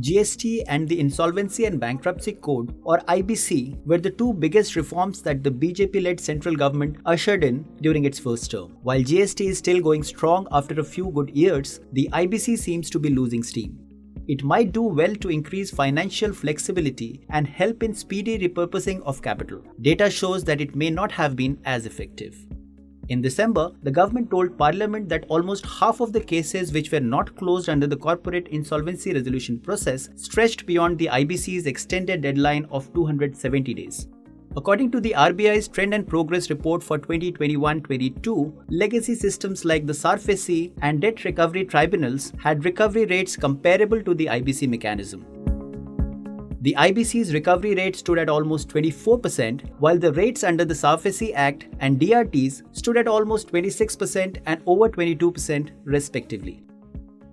GST and the Insolvency and Bankruptcy Code, or IBC, were the two biggest reforms that the BJP-led central government ushered in during its first term. While GST is still going strong after a few good years, the IBC seems to be losing steam. It might do well to increase financial flexibility and help in speedy repurposing of capital. Data shows that it may not have been as effective. In December, the government told Parliament that almost half of the cases which were not closed under the corporate insolvency resolution process stretched beyond the IBC's extended deadline of 270 days. According to the RBI's Trend and Progress report for 2021-22, legacy systems like the SARFAESI and debt recovery tribunals had recovery rates comparable to the IBC mechanism. The IBC's recovery rate stood at almost 24%, while the rates under the SARFAESI Act and DRTs stood at almost 26% and over 22% respectively.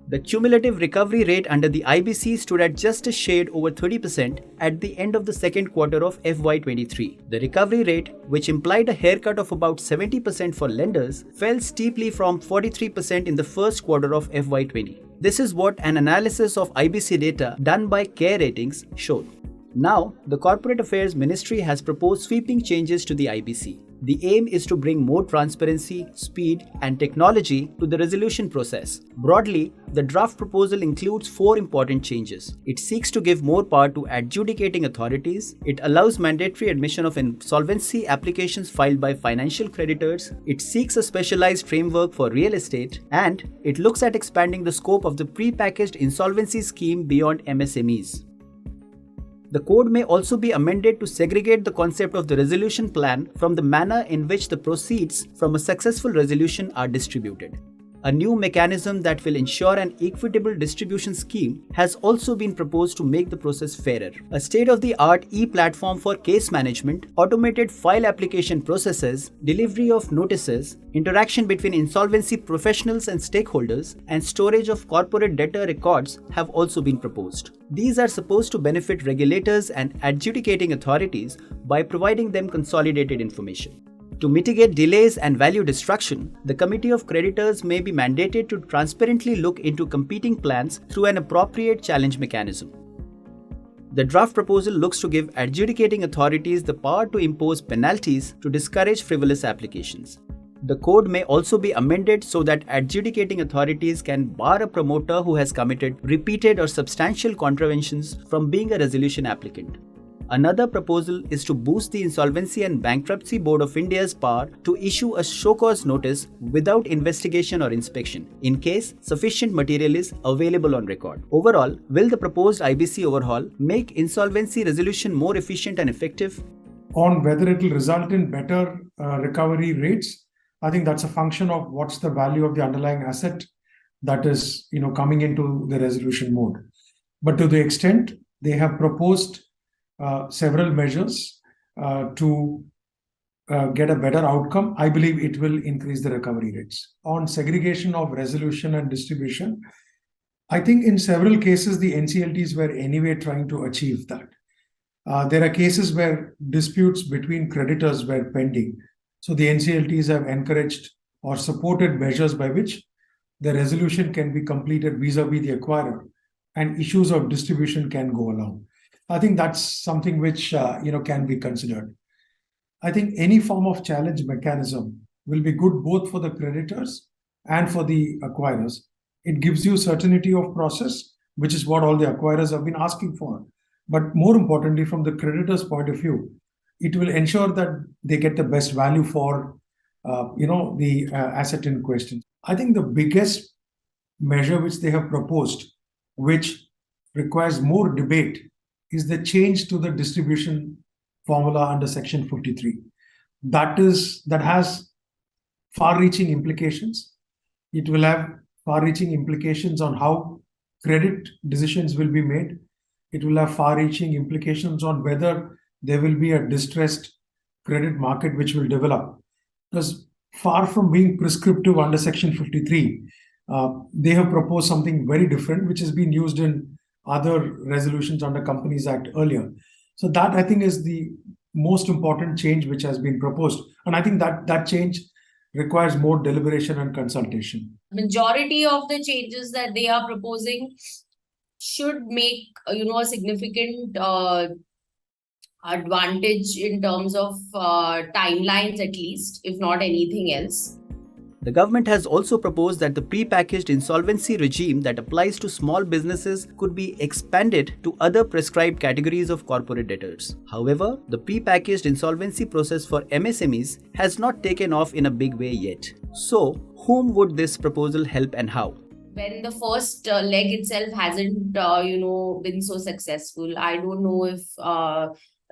The cumulative recovery rate under the IBC stood at just a shade over 30% at the end of the second quarter of FY23. The recovery rate, which implied a haircut of about 70% for lenders, fell steeply from 43% in the first quarter of FY20. This is what an analysis of IBC data done by Care Ratings showed. Now, the Corporate Affairs Ministry has proposed sweeping changes to the IBC. The aim is to bring more transparency, speed, and technology to the resolution process. Broadly, the draft proposal includes 4 important changes. It seeks to give more power to adjudicating authorities. It allows mandatory admission of insolvency applications filed by financial creditors. It seeks a specialized framework for real estate. And it looks at expanding the scope of the pre-packaged insolvency scheme beyond MSMEs. The code may also be amended to segregate the concept of the resolution plan from the manner in which the proceeds from a successful resolution are distributed. A new mechanism that will ensure an equitable distribution scheme has also been proposed to make the process fairer. A state-of-the-art e-platform for case management, automated file application processes, delivery of notices, interaction between insolvency professionals and stakeholders, and storage of corporate debtor records have also been proposed. These are supposed to benefit regulators and adjudicating authorities by providing them consolidated information. To mitigate delays and value destruction, the Committee of Creditors may be mandated to transparently look into competing plans through an appropriate challenge mechanism. The draft proposal looks to give adjudicating authorities the power to impose penalties to discourage frivolous applications. The code may also be amended so that adjudicating authorities can bar a promoter who has committed repeated or substantial contraventions from being a resolution applicant. Another proposal is to boost the Insolvency and Bankruptcy Board of India's power to issue a show cause notice without investigation or inspection, in case sufficient material is available on record. Overall, will the proposed IBC overhaul make insolvency resolution more efficient and effective? On whether it will result in better recovery rates, I think that's a function of what's the value of the underlying asset that is coming into the resolution mode. But to the extent they have proposed several measures to get a better outcome, I believe it will increase the recovery rates. On segregation of resolution and distribution, I think in several cases the NCLTs were anyway trying to achieve that. There are cases where disputes between creditors were pending. So the NCLTs have encouraged or supported measures by which the resolution can be completed vis-a-vis the acquirer and issues of distribution can go along. I think that's something which can be considered. I think any form of challenge mechanism will be good both for the creditors and for the acquirers. It gives you certainty of process, which is what all the acquirers have been asking for. But more importantly, from the creditor's point of view, it will ensure that they get the best value for the asset in question. I think the biggest measure which they have proposed, which requires more debate, is the change to the distribution formula under Section 53. That has far-reaching implications. It will have far-reaching implications on how credit decisions will be made. It will have far-reaching implications on whether there will be a distressed credit market which will develop. Because far from being prescriptive under Section 53, they have proposed something very different, which has been used in other resolutions under Companies Act earlier. So that, I think, is the most important change which has been proposed. And I think that change requires more deliberation and consultation. Majority of the changes that they are proposing should make, a significant advantage in terms of timelines, at least, if not anything else. The government has also proposed that the pre-packaged insolvency regime that applies to small businesses could be expanded to other prescribed categories of corporate debtors. However, the pre-packaged insolvency process for MSMEs has not taken off in a big way yet. So, whom would this proposal help and how? When the first leg itself hasn't, been so successful, I don't know if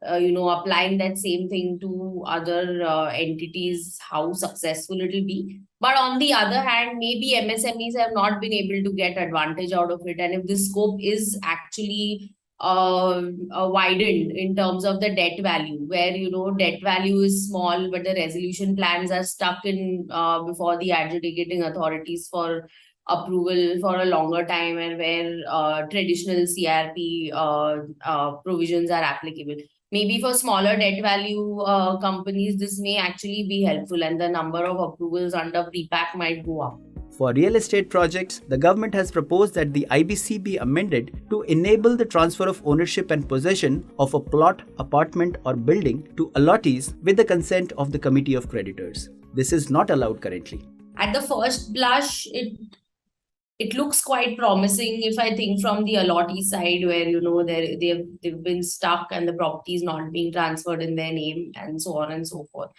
applying that same thing to other entities, how successful it'll be. But on the other hand, maybe MSMEs have not been able to get advantage out of it. And if the scope is actually widened in terms of the debt value, where, debt value is small, but the resolution plans are stuck in before the adjudicating authorities for approval for a longer time, and where traditional CRP provisions are applicable. Maybe for smaller debt value companies, this may actually be helpful, and the number of approvals under pre-pack might go up. For real estate projects, the government has proposed that the IBC be amended to enable the transfer of ownership and possession of a plot, apartment, or building to allottees with the consent of the Committee of Creditors. This is not allowed currently. At the first blush, it looks quite promising, if I think from the allottee side, where they've been stuck and the property is not being transferred in their name, and so on and so forth.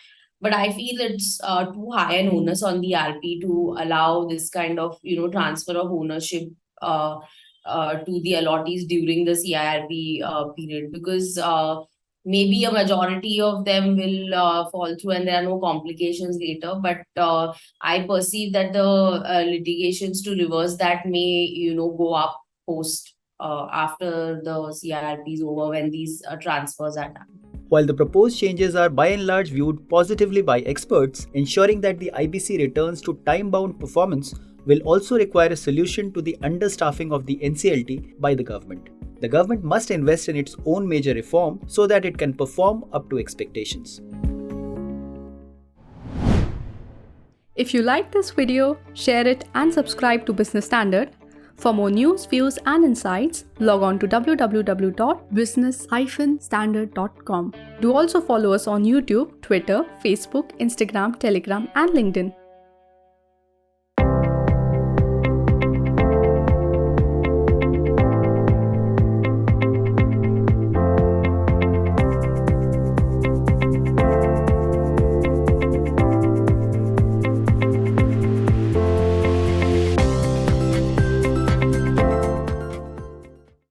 But I feel it's too high an onus on the RP to allow this kind of transfer of ownership to the allottees during the CIRP period, because maybe a majority of them will fall through and there are no complications later. But I perceive that the litigations to reverse that may, go up post after the CIRP is over, when these transfers are done. While the proposed changes are by and large viewed positively by experts, ensuring that the IBC returns to time-bound performance will also require a solution to the understaffing of the NCLT by the government. The government must invest in its own major reform so that it can perform up to expectations. If you like this video, share it and subscribe to Business Standard. For more news, views and insights, log on to www.business-standard.com. Do also follow us on YouTube, Twitter, Facebook, Instagram, Telegram and LinkedIn.